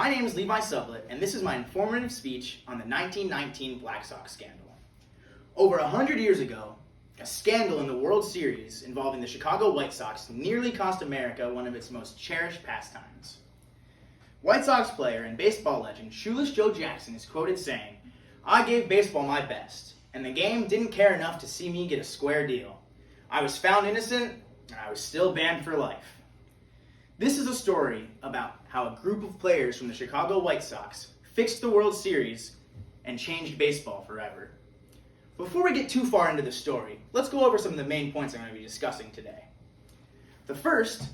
My name is Levi Sublett, and this is my informative speech on the 1919 Black Sox scandal. Over 100 years ago, a scandal in the World Series involving the Chicago White Sox nearly cost America one of its most cherished pastimes. White Sox player and baseball legend Shoeless Joe Jackson is quoted saying, "I gave baseball my best, and the game didn't care enough to see me get a square deal. I was found innocent, and I was still banned for life." This is a story about how a group of players from the Chicago White Sox fixed the World Series and changed baseball forever. Before we get too far into the story, let's go over some of the main points I'm going to be discussing today. The first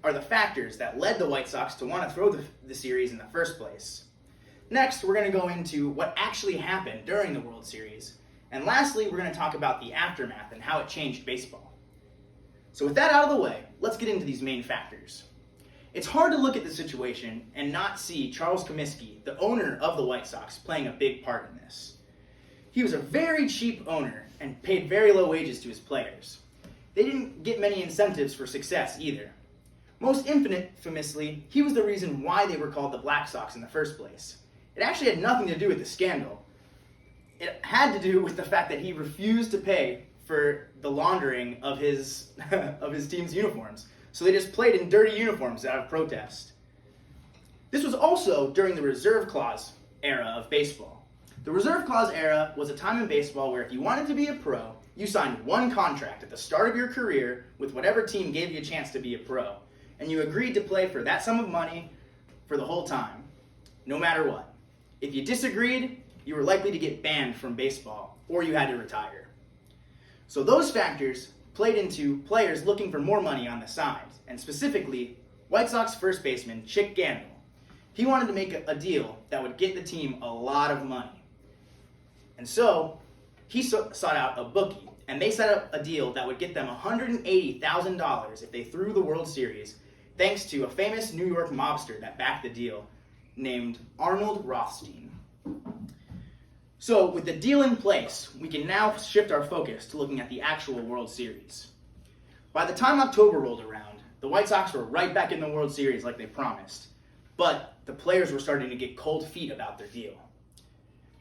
are the factors that led the White Sox to want to throw the series in the first place. Next, we're going to go into what actually happened during the World Series. And lastly, we're going to talk about the aftermath and how it changed baseball. So with that out of the way, let's get into these main factors. It's hard to look at the situation and not see Charles Comiskey, the owner of the White Sox, playing a big part in this. He was a very cheap owner and paid very low wages to his players. They didn't get many incentives for success either. Most infamously, he was the reason why they were called the Black Sox in the first place. It actually had nothing to do with the scandal. It had to do with the fact that he refused to pay for the laundering of his team's uniforms. So they just played in dirty uniforms out of protest. This was also during the Reserve Clause era of baseball. The Reserve Clause era was a time in baseball where if you wanted to be a pro, you signed one contract at the start of your career with whatever team gave you a chance to be a pro. And you agreed to play for that sum of money for the whole time, no matter what. If you disagreed, you were likely to get banned from baseball, or you had to retire. So those factors played into players looking for more money on the side, and specifically, White Sox first baseman Chick Gandil. He wanted to make a deal that would get the team a lot of money. And so, he sought out a bookie, and they set up a deal that would get them $180,000 if they threw the World Series, thanks to a famous New York mobster that backed the deal, named Arnold Rothstein. So, with the deal in place, we can now shift our focus to looking at the actual World Series. By the time October rolled around, the White Sox were right back in the World Series like they promised, but the players were starting to get cold feet about their deal.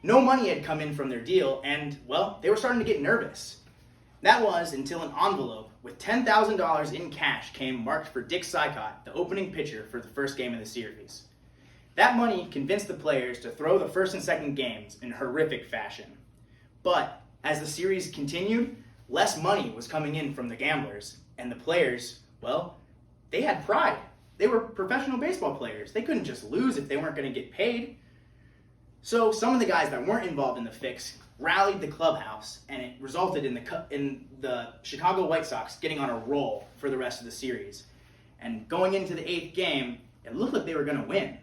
No money had come in from their deal, and, well, they were starting to get nervous. That was until an envelope with $10,000 in cash came marked for Dick Sicott, the opening pitcher for the first game of the series. That money convinced the players to throw the first and second games in horrific fashion. But as the series continued, less money was coming in from the gamblers, and the players, well, they had pride. They were professional baseball players. They couldn't just lose if they weren't going to get paid. So some of the guys that weren't involved in the fix rallied the clubhouse, and it resulted in the Chicago White Sox getting on a roll for the rest of the series. And going into the 8th game, it looked like they were going to win.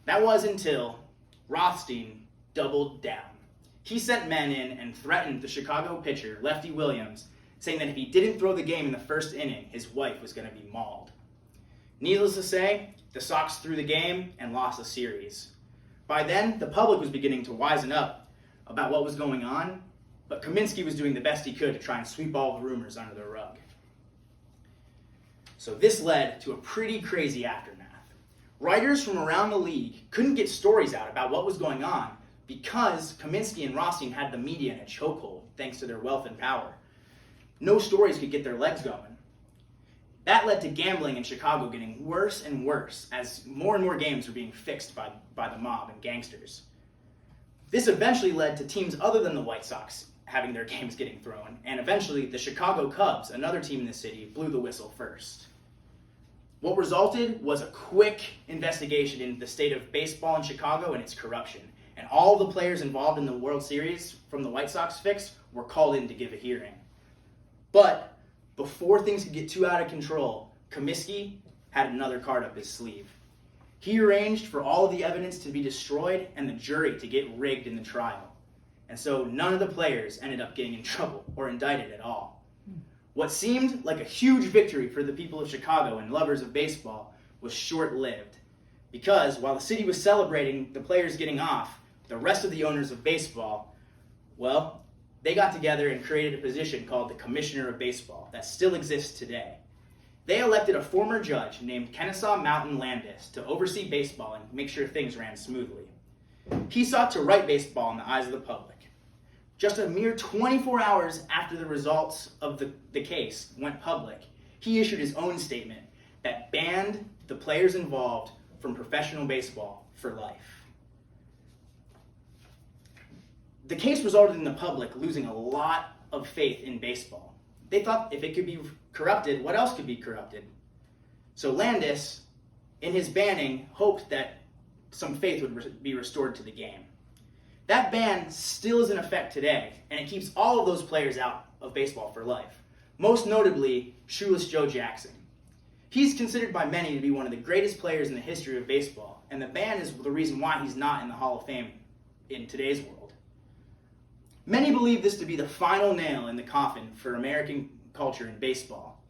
That was until Rothstein doubled down. He sent men in and threatened the Chicago pitcher, Lefty Williams, saying that if he didn't throw the game in the first inning, his wife was going to be mauled. Needless to say, the Sox threw the game and lost the series. By then, the public was beginning to wisen up about what was going on, but Comiskey was doing the best he could to try and sweep all the rumors under the rug. So this led to a pretty crazy aftermath. Writers from around the league couldn't get stories out about what was going on because Comiskey and Rothstein had the media in a chokehold thanks to their wealth and power. No stories could get their legs going. That led to gambling in Chicago getting worse and worse as more and more games were being fixed by the mob and gangsters. This eventually led to teams other than the White Sox having their games getting thrown, and eventually the Chicago Cubs, another team in the city, blew the whistle first. What resulted was a quick investigation into the state of baseball in Chicago and its corruption, and all the players involved in the World Series from the White Sox fix were called in to give a hearing. But before things could get too out of control, Comiskey had another card up his sleeve. He arranged for all of the evidence to be destroyed and the jury to get rigged in the trial. And so none of the players ended up getting in trouble or indicted at all. What seemed like a huge victory for the people of Chicago and lovers of baseball was short-lived, because while the city was celebrating the players getting off, the rest of the owners of baseball, well, they got together and created a position called the Commissioner of Baseball that still exists today. They elected a former judge named Kennesaw Mountain Landis to oversee baseball and make sure things ran smoothly. He sought to right baseball in the eyes of the public. Just a mere 24 hours after the results of the case went public, he issued his own statement that banned the players involved from professional baseball for life. The case resulted in the public losing a lot of faith in baseball. They thought if it could be corrupted, what else could be corrupted? So Landis, in his banning, hoped that some faith would be restored to the game. That ban still is in effect today, and it keeps all of those players out of baseball for life, most notably Shoeless Joe Jackson. He's considered by many to be one of the greatest players in the history of baseball, and the ban is the reason why he's not in the Hall of Fame in today's world. Many believe this to be the final nail in the coffin for American culture in baseball.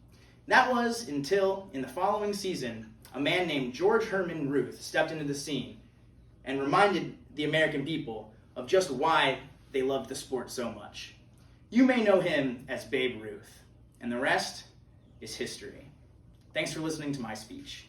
That was until, in the following season, a man named George Herman Ruth stepped into the scene and reminded the American people of just why they loved the sport so much. You may know him as Babe Ruth, and the rest is history. Thanks for listening to my speech.